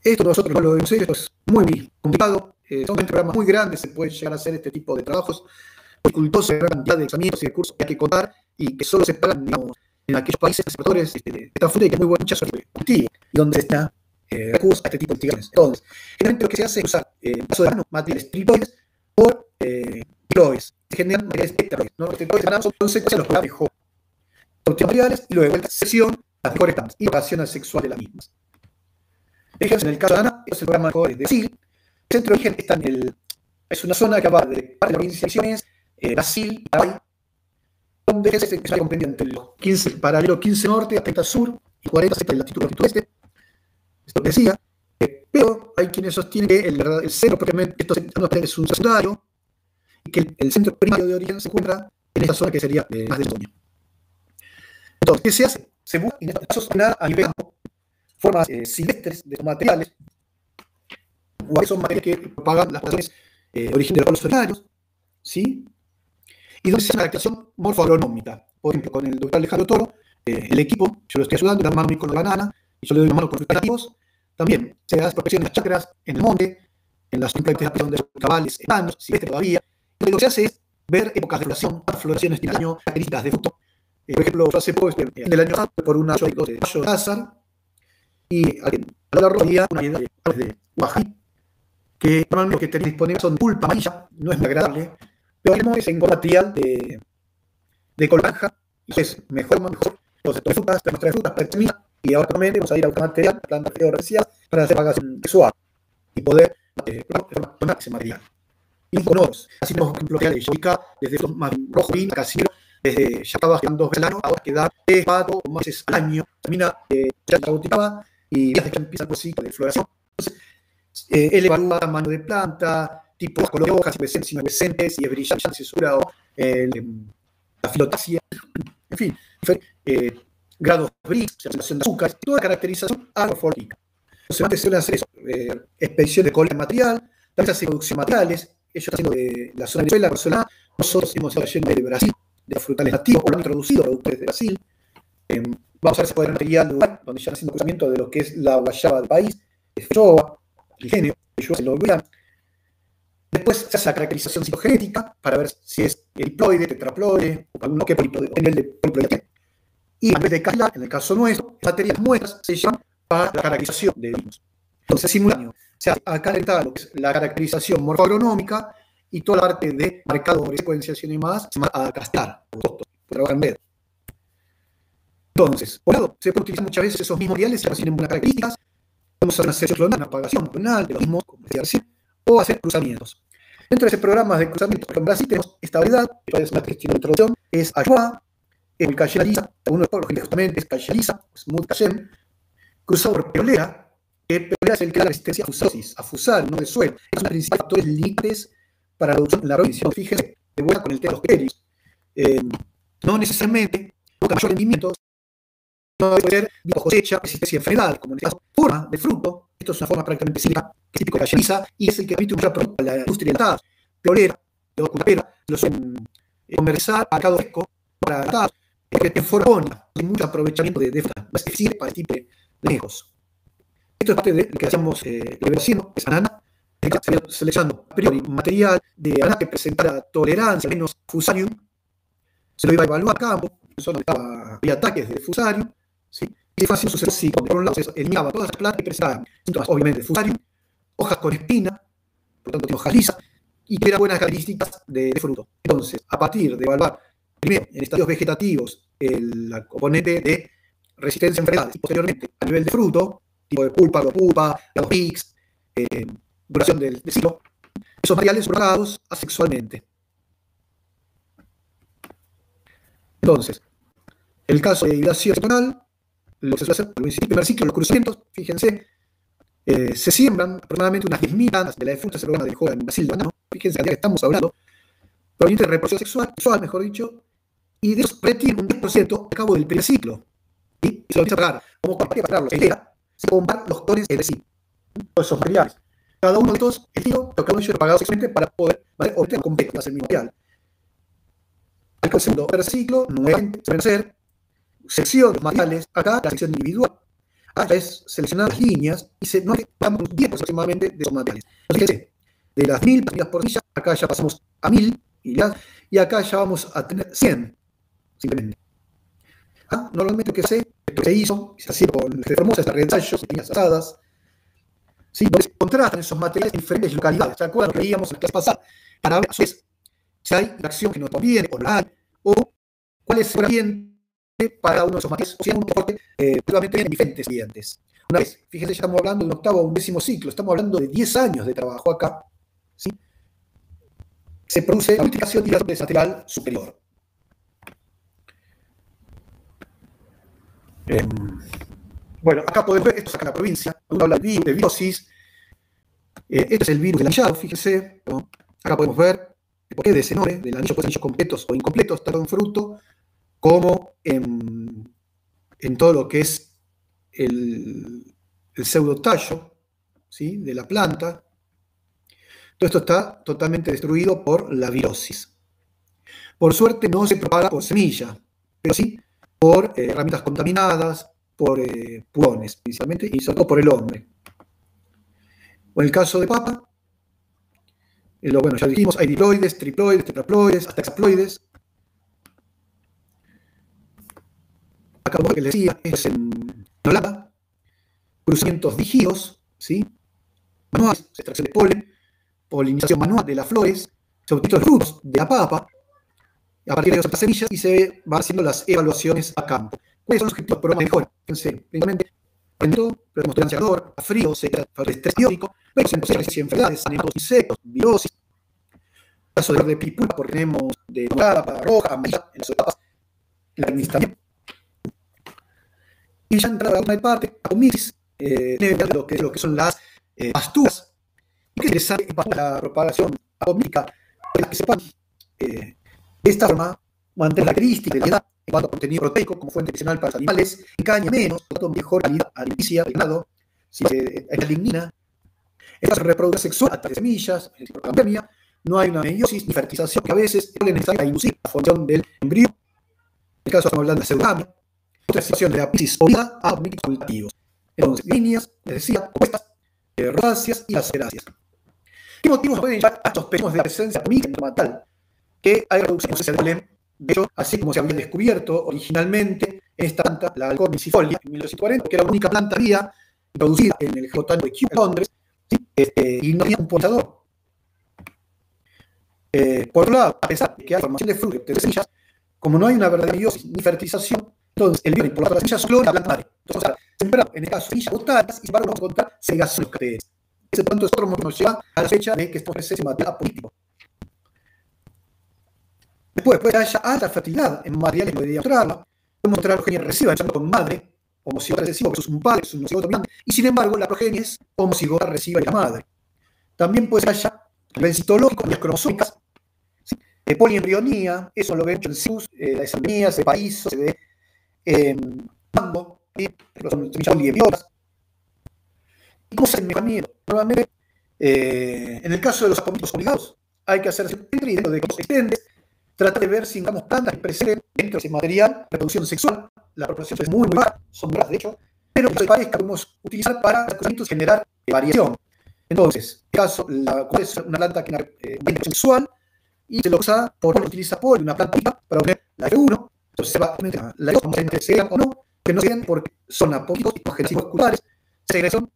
[SPEAKER 1] Esto nosotros no lo vemos, esto es muy complicado, son programas muy grandes, se puede llegar a hacer este tipo de trabajos, dificultosos, gran cantidad de exámenes y recursos que hay que contar y que solo se pagan, digamos, en aquellos países exportadores de esta fuente y que es muy buena mucha suerte y donde está recursos a este tipo de investigaciones. Entonces, generalmente lo que se hace es usar, en el caso de materiales triploides por triploides. Se generan materiales tetraoides, ¿no? Los triploides son consecuencias de los programas de Hall. Obtienen materiales y luego de vuelta sección las mejores tantas y ocasión sexual de las mismas. Ejemplo, en el caso de Ana, es el programa de Brasil. El centro de origen está es una zona que va de parte de la provincia de Misiones, Brasil, Paraguay, donde se comprende entre los 15, paralelo 15 norte a 30 sur y 40 de latitud y latitud este. Esto que decía, pero hay quienes sostienen que el centro propiamente es un secundario y que el centro primario de origen se encuentra en esta zona que sería más de Estonia. Entonces, ¿qué se hace? Se busca en estos casos a nivel formas silvestres de materiales, o son materiales que propagan las poblaciones de origen de los pueblos originarios, ¿sí? Y donde se hace una adaptación morfoagronómica. Por ejemplo, con el doctor Alejandro Toro, el equipo, yo lo estoy ayudando, una mano con la banana, y yo le doy una mano con frutos nativos. También se hace prospección en las chacras, en el monte, en las implantaciones donde son cabales, enanos, silvestres todavía. Y lo que se hace es ver épocas de floración, floraciones de año, características de fruto. Por ejemplo, yo hace poco, en el año pasado, por una de mayo de Lázaro, y a la ropa había una variedad de guají, que normalmente lo que tenemos disponible son pulpa amarilla, no es muy agradable, pero tenemos en material de color naranja, y es mejor. Entonces, tenemos tres frutas, perchemina, y ahora actualmente vamos a ir a buscar material, plantas fluorescentes, para hacer propagación sexual y poder tomar ese material. Y con otros, así tenemos ejemplos reales de Yoica, desde los más rojo, vino, casino, desde ya estaba quedando 2 veces al año, ahora queda 3, 4 meses al año, termina ya la botellaba y ya empieza el proceso de floración. Entonces, él evalúa tamaño de planta, tipo de color de hojas, si presentes, si no presentes, si es brillante, si es oscura, o la filotaxia, en fin, grados de brillo, sensación de azúcar, toda caracterización agrofólica. Entonces, antes se suelen hacer eso, expedición de cola de material, también se hace producción de materiales. Ellos están haciendo de la zona de Venezuela, Barcelona. Nosotros hemos estado yendo de Brasil, de los frutales nativos, o lo han introducido productores de Brasil. Vamos a ver si puede haber material de lugar donde ya están haciendo cruzamiento de lo que es la guayaba del país, de Feijoa, el genio, Feijoa se lo vean. Después se hace la caracterización citogenética para ver si es diploide, tetraploide, o alguno que poliploide, a nivel de poliploide. Y en vez de calar, en el caso nuestro, materias muestras se llevan para la caracterización de vinos. Entonces, simultáneo, se hace acá lo que es la caracterización morfoagronómica y toda la parte de marcado de secuenciación y más, se va a castrar, por trabajar en red. Entonces, por un lado, se pueden utilizar muchas veces esos mismos materiales, se tienen buenas características. Vamos a hacer una selección clonal, una propagación clonal de los mismos, como decía recién, o hacer cruzamientos. Dentro de ese programa de cruzamiento, en Brasil tenemos esta variedad, que es una cuestión de introducción, es Ayuá, el Cayena lisa, algunos de los pueblos justamente es Cayena lisa, es muy Cayenne, cruzado por Perolera, que Perolera es el que da la resistencia a fusar, no de suelo. Es uno de los principales factores límites para la producción en la provincia. Fíjense, de vuelta con el tema de los criterios. No necesariamente busca mayor rendimiento, no debe ser bajo cosecha, resistencia a enfermedades, como en este caso, forma de fruto. Esto es una forma prácticamente cíclica, que es típico de Cayena lisa, y es el que permite un mayor producto a la industria de la Perolera, de Ocupapera, lo suelen comercializar a cada fresco para la porque te forma hay mucho aprovechamiento de fruta, es eficiente para este tipo de lejos. Esto es parte de lo que hacíamos haciendo, es banana, seleccionando a priori material de banana que presentara tolerancia, menos fusarium, se lo iba a evaluar a campo, solo había ataques de fusarium, ¿sí? Y se fue haciendo sucesos así, por un lado se eliminaba todas las plantas que presentaban síntomas, obviamente, de fusarium, hojas con espina, por tanto, hojas lisas, y que eran buenas características de fruto. Entonces, a partir de evaluar primero, en estadios vegetativos, el componente de resistencia a enfermedades, y posteriormente, a nivel de fruto, tipo de pulpa, los pics, duración del ciclo, esos materiales son propagados asexualmente. Entonces, en el caso de hibridación seccional, lo que se suele hacer al primer ciclo, los cruzamientos, fíjense, se siembran aproximadamente unas 10.000 plantas de la de fruta, se programa del juego en Brasil, banano, fíjense la cantidad que estamos hablando, proveniente de reproducción sexual, mejor dicho, y de eso retiene un 10% al cabo del primer ciclo. Y se lo empieza a pagar. Como para pagarlo, se compran los tones entre sí. Todos esos materiales. Cada uno de estos estilos, cada uno de ellos pagado sexualmente para poder obtener completo el mismo material. Al segundo ciclo, nuevamente se van a hacer sección de materiales. Acá la sección individual. Acá es seleccionar las líneas y no pagamos un 10% aproximadamente de esos materiales. Entonces, fíjense, de las 1.000 partidas por silla, acá ya pasamos a 1.000 y acá ya vamos a tener 100. Simplemente. Normalmente lo que se hizo, se hacía con famosas reensayos, líneas asadas, ¿sí? Donde se contrastan esos materiales en diferentes localidades. ¿Se acuerdan lo que veíamos en la clase pasada? Para ver si hay una acción que nos conviene o no hay, o cuál es el ambiente para uno de esos materiales, o si hay un deporte realmente en diferentes ambientes. Una vez, fíjense, ya estamos hablando de un octavo o un 10º ciclo, estamos hablando de 10 años de trabajo acá, ¿sí? Se produce la multiplicación y la de material superior. Bueno, acá podemos ver, esto es acá en la provincia, uno habla de virosis, este es el virus del anillado, fíjense, ¿no? Acá podemos ver el porqué de ese nombre, del anillo, pues anillos completos o incompletos, tanto en fruto como en todo lo que es el pseudotallo, ¿sí? De la planta. Todo esto está totalmente destruido por la virosis. Por suerte no se propaga por semilla, pero sí por herramientas contaminadas, por pulgones principalmente, y sobre todo por el hombre. O en el caso de papa, bueno, ya dijimos, hay diploides, triploides, tetraploides, hasta hexaploides. Acá como que les decía, es en Holanda, cruzamientos dirigidos, ¿sí? Manuales, extracción de polen, polinización manual de las flores, se obtienen los frutos de la papa, a partir de las semillas, y se van haciendo las evaluaciones a campo. ¿Cuáles son los objetivos del programa de mejora? Principalmente, tenemos tolerancia al calor, a frío, sequedad, estrés biótico, resistencia a enfermedades, saneamiento de insectos, virosis. En el caso de pipula, porque tenemos de morada, roja, amarilla, en las etapas, en la administración. Y ya entrada a una parte, apomixis, lo que son las pasturas. Y que interesante para la propagación apomítica, para que sepan, de esta forma, mantener la característica de la edad en cuanto a contenido proteico como fuente nutricional para los animales, engaña menos, por mejor calidad alimenticia del ganado, si hay lignina. En caso de reproducción sexual, a través de semillas, por pandemia, no hay una meiosis ni fertilización, que a veces es necesaria para inducir la formación del embrión. En el caso estamos hablando de pseudogamia, otra situación de la apomixis obligada a apomíticos cultivos. Entonces, líneas, les decía, compuestas, rosáceas y laceráceas. ¿Qué motivos pueden llevar a sospechemos de la presencia apomítica entomatal? Que hay reducción de la polen. De hecho, así como se había descubierto originalmente en esta planta, la Alcornicifolia, en 1940, que era la única planta viva introducida en el Jardín Botánico de Kew, en Londres, ¿sí? Y no tenía un polinizador. Por otro lado, a pesar de que hay formación de frutos de semillas, como no hay una verdadera meiosis ni fertilización, entonces el virus por las semillas solo la planta madre. Entonces, sembrar en el caso semillas botánicas y para vamos a encontrar segregación de los caracteres. Ese punto es otro motivo que nos lleva a la fecha de que esto ofrece material apolítico. Después, puede que haya alta fertilidad en materiales que podría mostrarla. Podemos mostrar la progenie recesiva con madre, homocigota recesiva, que es un padre, es un homocigota dominante, y sin embargo, la progenie es homocigota recesiva de la madre. También puede que haya nivel citológico, las cromosómicas, ¿sí? Poliembrionía, eso lo ven en CIUS, la esembría, se ve paíso, se ve mango, son semillas. ¿Y cómo se hace el mecanismo? Normalmente, en el caso de los apomíticos obligados, hay que hacer y dentro de cosas extendes, tratar de ver si encontramos plantas que presenten dentro de ese material reproducción sexual. La reproducción es muy rara, son raras de hecho, pero que parezca podemos utilizar para generar variación. Entonces, en el caso, ¿cuál es una planta que tiene reproducción sexual? Y se lo usa, utiliza polen, una planta para obtener la F1. Entonces se va a aumentar la F2, vamos a ver si se sean o no, que no se sean porque son apomíticos y genéticos musculares. Segregación,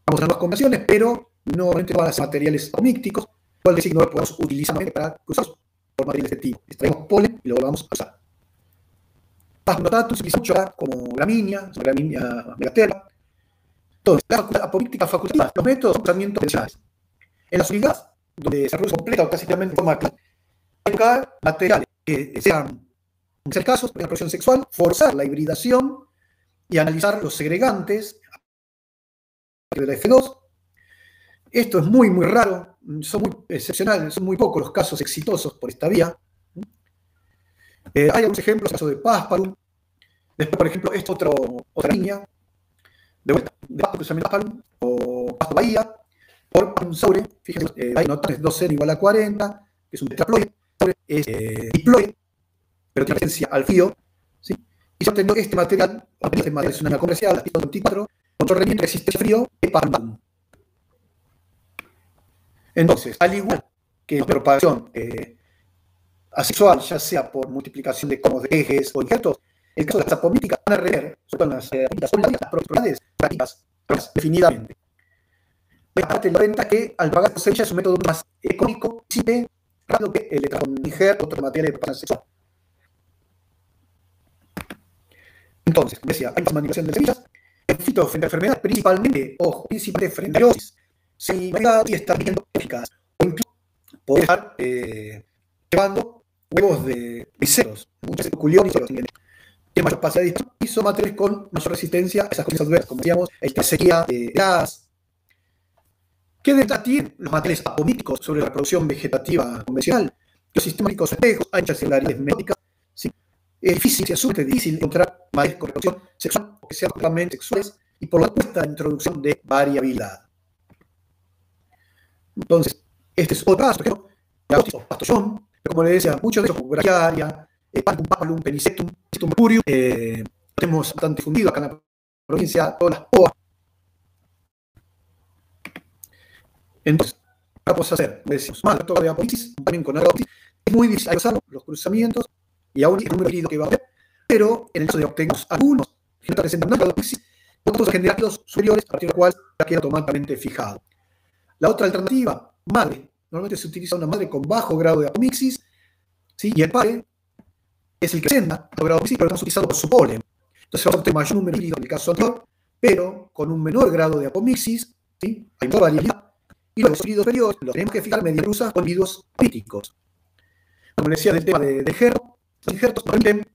[SPEAKER 1] vamos a ver las combinaciones, pero no todas las materiales apomícticos. Cuál decir que no lo podemos utilizar para cruzarlos por materiales de este tipo. Extraemos polen y lo volvamos a usar. Pasnotatus se utiliza mucho como gramínea megaterra. Entonces, las apomícticas facultativas, los métodos de tratamiento convencionales. En las unidades, donde se reproduce completa o casi totalmente de forma clara, hay que buscar materiales que sean, en ser casos, de la reproducción sexual, forzar la hibridación y analizar los segregantes de la F2. Esto es muy, muy raro, son muy excepcionales, son muy pocos los casos exitosos por esta vía. Hay algunos ejemplos, el caso de Paspalum. Después, por ejemplo, esta otra línea, de vuelta, de Paspalum o Pasto Bahía, por Paspalum Saure, fíjense, hay notones 2N igual a 40, que es un tetraploide, es diploide, pero tiene presencia al frío, ¿sí? Y yo tengo este material es una comercial, la tipo 24, otro rendimiento resistencia al frío de Paspalum. Entonces, al igual que la propagación asexual, ya sea por multiplicación de comos de ejes o injertos, el caso de las apomíticas van a rever, sobre todo las propiedades prácticas definidamente. Aparte, la venta que al pagar semillas es un método más económico y simple, rápido que el injerto, otro material de propagación sexual. Entonces, como decía, hay más manipulación de semillas, en fito frente a enfermedades, principalmente frente a virosis, si y está viendo eficaz, o incluso poder estar llevando huevos de ceros, muchos culiones, que mayor pasa de y son materiales con mayor resistencia a esas condiciones adversas, como decíamos, sequía, gas. ¿Qué ventaja tienen los materiales apomíticos sobre la reproducción vegetativa convencional? Los sistemáticos espejos, anchas celularidades médicas, ¿sí? Es difícil, se asume difícil encontrar materiales con reproducción sexual o que sean totalmente sexuales y por la puesta en introducción de variabilidad. Entonces, este es otro caso, por ejemplo, la pastollón, como les decía, muchos de ellos, como brachiaria, Paspalum, Penicetum, mercurio, tenemos bastante difundido acá en la provincia, todas las POA. Entonces, ¿qué podemos hacer? Decimos, más de apomixis, también con apomixis, es muy difícil usar los cruzamientos y aún el número herido que va a haber, pero en el caso de obtenemos algunos que presentan una apomixis, podemos generar los superiores, a partir de los cuales ya queda automáticamente fijado. La otra alternativa, madre. Normalmente se utiliza una madre con bajo grado de apomixis, ¿sí? Y el padre es el que presenta bajo grado de apomixis, pero estamos utilizando por su polen. Entonces vamos a tener mayor número de híbridos en el caso anterior, pero con un menor grado de apomixis, ¿sí? Hay menor variabilidad. Y los híbridos superiores los tenemos que fijar mediante cruzas con híbridos críticos. Como les decía del tema de injertos, los injertos permiten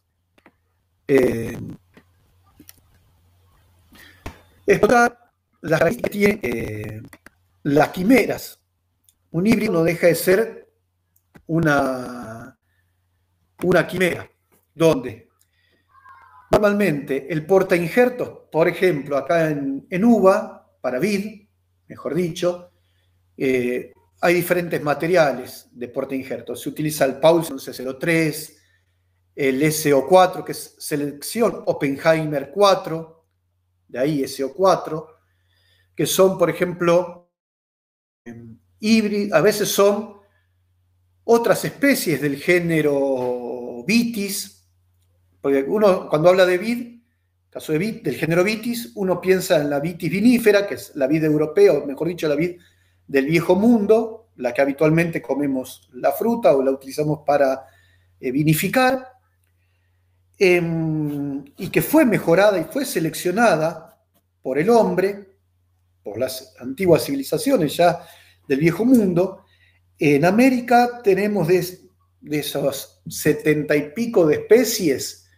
[SPEAKER 1] explotar las características que tienen las quimeras. Un híbrido no deja de ser una quimera, donde normalmente el portainjertos, por ejemplo, acá en uva, para vid, mejor dicho, hay diferentes materiales de portainjertos. Se utiliza el Paulson C03, el SO4, que es selección Oppenheimer 4, de ahí SO4, que son, por ejemplo, híbridos, a veces son otras especies del género Vitis, porque uno cuando habla de vid, caso de vid, del género Vitis, uno piensa en la Vitis vinífera, que es la vid europea, o mejor dicho, la vid del viejo mundo, la que habitualmente comemos la fruta o la utilizamos para vinificar, y que fue mejorada y fue seleccionada por el hombre, por las antiguas civilizaciones ya del viejo mundo. En América tenemos de esos 70 y pico de especies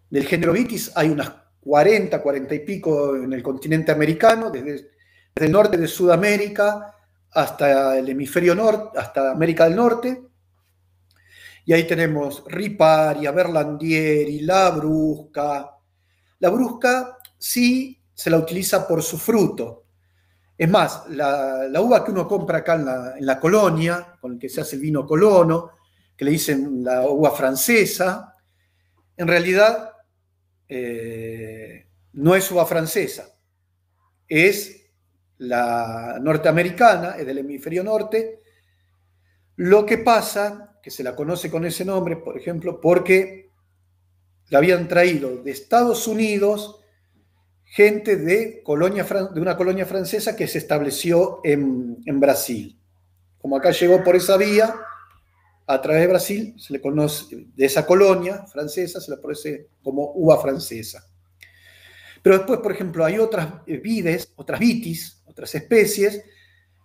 [SPEAKER 1] del género Vitis, hay unas 40 y pico en el continente americano, desde el norte de Sudamérica hasta el hemisferio norte, hasta América del Norte. Y ahí tenemos Riparia, Berlandieri, La Brusca. La Brusca sí se la utiliza por su fruto. Es más, la uva que uno compra acá en la colonia, con el que se hace el vino colono, que le dicen la uva francesa, en realidad no es uva francesa, es la norteamericana, es del hemisferio norte. Lo que pasa, que se la conoce con ese nombre, por ejemplo, porque la habían traído de Estados Unidos gente de una colonia francesa que se estableció en Brasil. Como acá llegó por esa vía, a través de Brasil, se le conoce, de esa colonia francesa, se la conoce como uva francesa. Pero después, por ejemplo, hay otras vides, otras vitis, otras especies,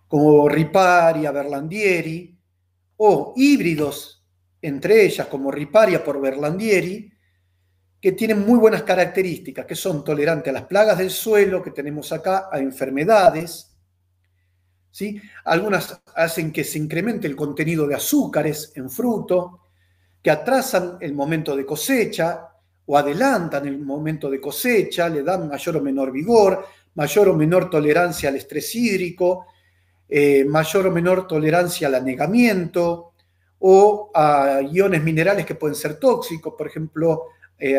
[SPEAKER 1] como Riparia, Berlandieri, o híbridos entre ellas, como Riparia por Berlandieri, que tienen muy buenas características, que son tolerantes a las plagas del suelo que tenemos acá, a enfermedades, ¿sí? Algunas hacen que se incremente el contenido de azúcares en fruto, que atrasan el momento de cosecha o adelantan el momento de cosecha, le dan mayor o menor vigor, mayor o menor tolerancia al estrés hídrico, mayor o menor tolerancia al anegamiento o a iones minerales que pueden ser tóxicos, por ejemplo,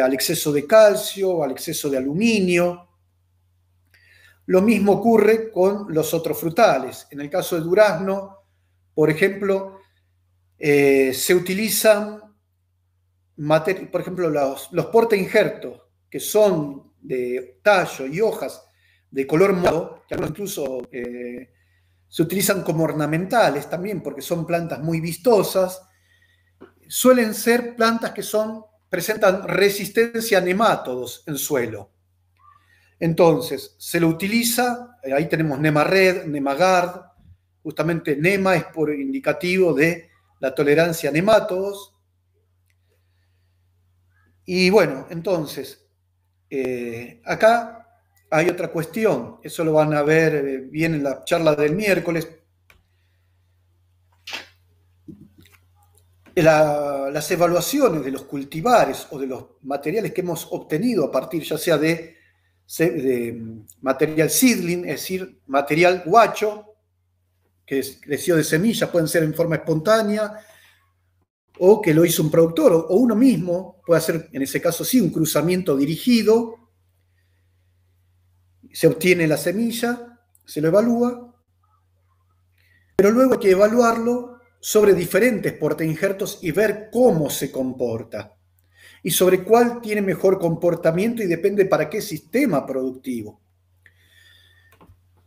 [SPEAKER 1] al exceso de calcio o al exceso de aluminio. Lo mismo ocurre con los otros frutales. En el caso de durazno, por ejemplo, se utilizan, por ejemplo, los portainjertos, que son de tallo y hojas de color morado, que algunos incluso se utilizan como ornamentales también, porque son plantas muy vistosas. Suelen ser plantas que presentan resistencia a nemátodos en suelo. Entonces, se lo utiliza, ahí tenemos Nemared, Nemagard, justamente Nema es por indicativo de la tolerancia a nemátodos. Y bueno, entonces, acá hay otra cuestión, eso lo van a ver bien en la charla del miércoles. Las evaluaciones de los cultivares o de los materiales que hemos obtenido a partir ya sea de material seedling, es decir, material guacho, que creció de semillas, pueden ser en forma espontánea, o que lo hizo un productor, o uno mismo puede hacer, en ese caso sí, un cruzamiento dirigido, se obtiene la semilla, se lo evalúa, pero luego hay que evaluarlo sobre diferentes portainjertos y ver cómo se comporta y sobre cuál tiene mejor comportamiento y depende para qué sistema productivo.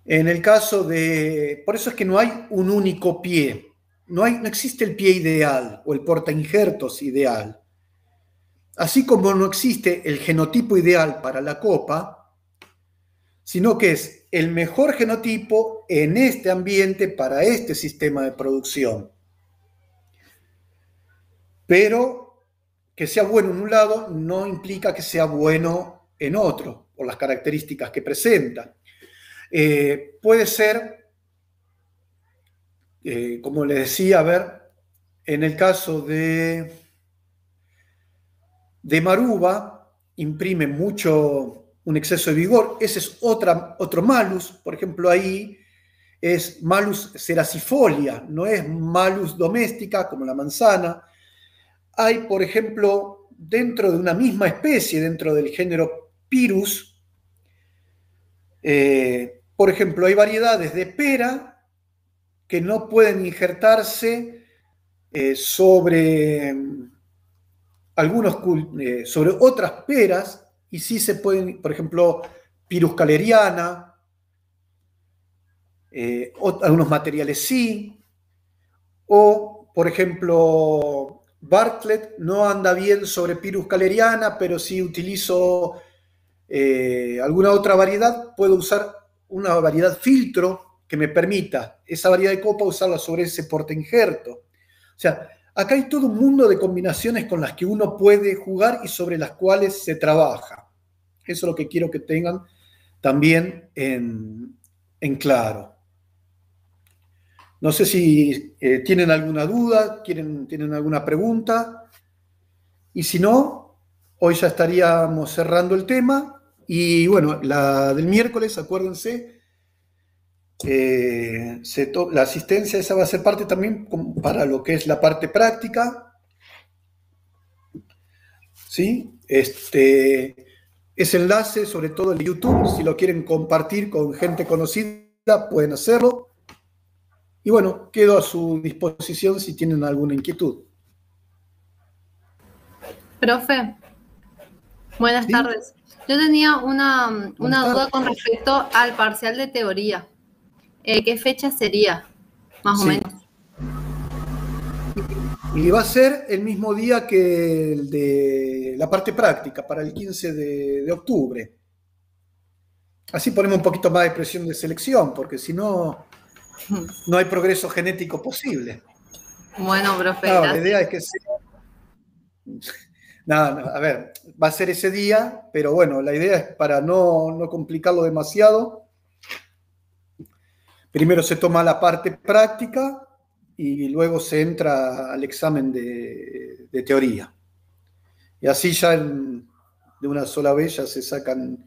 [SPEAKER 1] En el caso de... Por eso es que no hay un único pie. No existe el pie ideal o el portainjertos ideal. Así como no existe el genotipo ideal para la copa, sino que es el mejor genotipo en este ambiente para este sistema de producción. Pero que sea bueno en un lado no implica que sea bueno en otro, por las características que presenta. Puede ser, como les decía, a ver, en el caso de Maruba, imprime mucho un exceso de vigor. Ese es otro malus. Por ejemplo, ahí es malus ceracifolia, no es malus doméstica como la manzana. Hay, por ejemplo, dentro de una misma especie, dentro del género Pyrus, por ejemplo, hay variedades de pera que no pueden injertarse sobre sobre otras peras, y sí se pueden, por ejemplo, Pyrus caleriana, algunos materiales sí, o, por ejemplo, Bartlett no anda bien sobre Pyrus caleriana, pero si utilizo alguna otra variedad, puedo usar una variedad filtro que me permita esa variedad de copa usarla sobre ese portainjerto. O sea, acá hay todo un mundo de combinaciones con las que uno puede jugar y sobre las cuales se trabaja. Eso es lo que quiero que tengan también en claro. No sé si tienen alguna duda, tienen alguna pregunta. Y si no, hoy ya estaríamos cerrando el tema. Y bueno, la del miércoles, acuérdense, la asistencia esa va a ser parte también para lo que es la parte práctica. ¿Sí? Ese enlace, sobre todo el YouTube, si lo quieren compartir con gente conocida, pueden hacerlo. Y bueno, quedo a su disposición si tienen alguna inquietud.
[SPEAKER 2] Profe, buenas
[SPEAKER 1] ¿Sí?
[SPEAKER 2] tardes. Yo tenía una duda con respecto al parcial de teoría. ¿Qué fecha sería, más o menos?
[SPEAKER 1] Y va a ser el mismo día que el de la parte práctica, para el 15 de octubre. Así ponemos un poquito más de presión de selección, porque si no, no hay progreso genético posible.
[SPEAKER 2] Bueno, profe,
[SPEAKER 1] No,
[SPEAKER 2] gracias.
[SPEAKER 1] la idea es que sea... No, a ver, va a ser ese día, pero bueno, la idea es para no complicarlo demasiado. Primero se toma la parte práctica y luego se entra al examen de teoría. Y así ya de una sola vez ya se sacan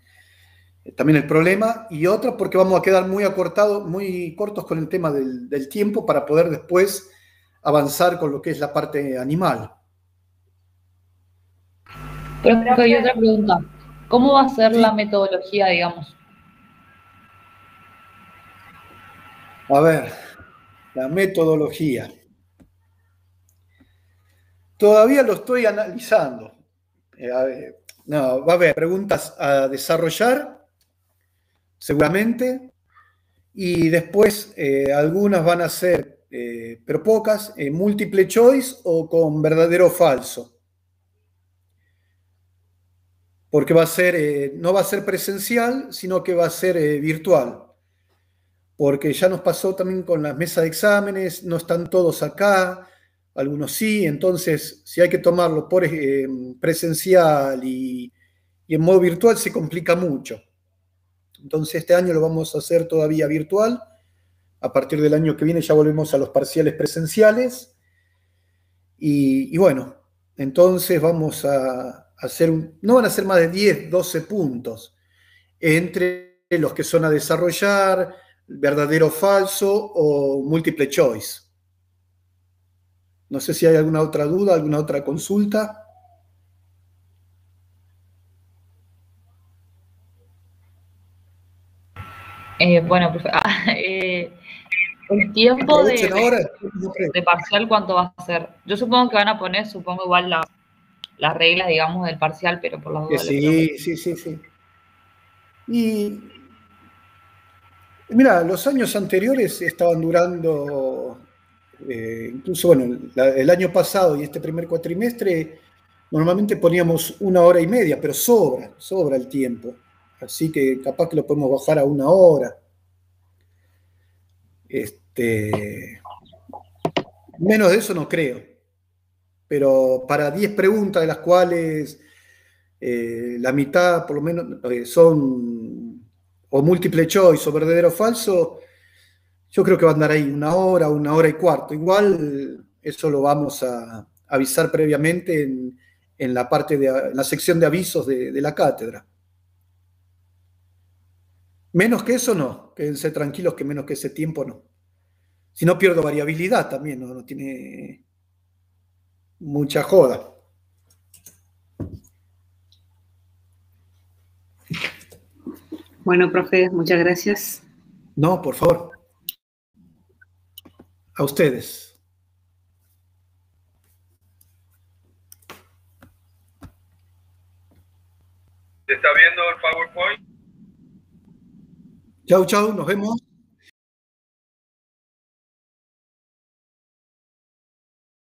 [SPEAKER 1] también el problema, y otra porque vamos a quedar muy cortos con el tema del tiempo para poder después avanzar con lo que es la parte animal.
[SPEAKER 3] Pero hay otra pregunta. ¿Cómo va a ser la metodología, digamos?
[SPEAKER 1] A ver, la metodología. Todavía lo estoy analizando. No, va a haber preguntas a desarrollar, seguramente, y después algunas van a ser, pero pocas, múltiple choice o con verdadero o falso. Porque no va a ser presencial, sino que va a ser virtual. Porque ya nos pasó también con las mesas de exámenes, no están todos acá, algunos sí, entonces si hay que tomarlo por presencial y en modo virtual se complica mucho. Entonces este año lo vamos a hacer todavía virtual. A partir del año que viene ya volvemos a los parciales presenciales. Y bueno, entonces vamos a hacer, no van a ser más de 10, 12 puntos entre los que son a desarrollar, verdadero o falso o múltiple choice. No sé si hay alguna otra duda, alguna otra consulta.
[SPEAKER 3] Bueno, profe, el tiempo
[SPEAKER 1] Ahora,
[SPEAKER 3] de parcial, ¿cuánto va a ser? Yo supongo que van a poner, supongo igual las reglas, digamos, del parcial, pero por las dudas le pregunto.
[SPEAKER 1] sí. Y Mira, los años anteriores estaban durando, incluso, bueno, el año pasado y este primer cuatrimestre, normalmente poníamos 1 hora y media, pero sobra el tiempo. Así que capaz que lo podemos bajar a 1 hora. Menos de eso no creo. Pero para 10 preguntas, de las cuales la mitad por lo menos son o multiple choice o verdadero o falso, yo creo que va a andar ahí 1 hora y cuarto. Igual eso lo vamos a avisar previamente en la en la sección de avisos de la cátedra. Menos que eso no, quédense tranquilos que menos que ese tiempo no. Si no pierdo variabilidad también, no tiene mucha joda.
[SPEAKER 4] Bueno, profe, muchas gracias.
[SPEAKER 1] No, por favor. A ustedes.
[SPEAKER 5] ¿Se está viendo el PowerPoint?
[SPEAKER 1] Chau, chau, nos vemos.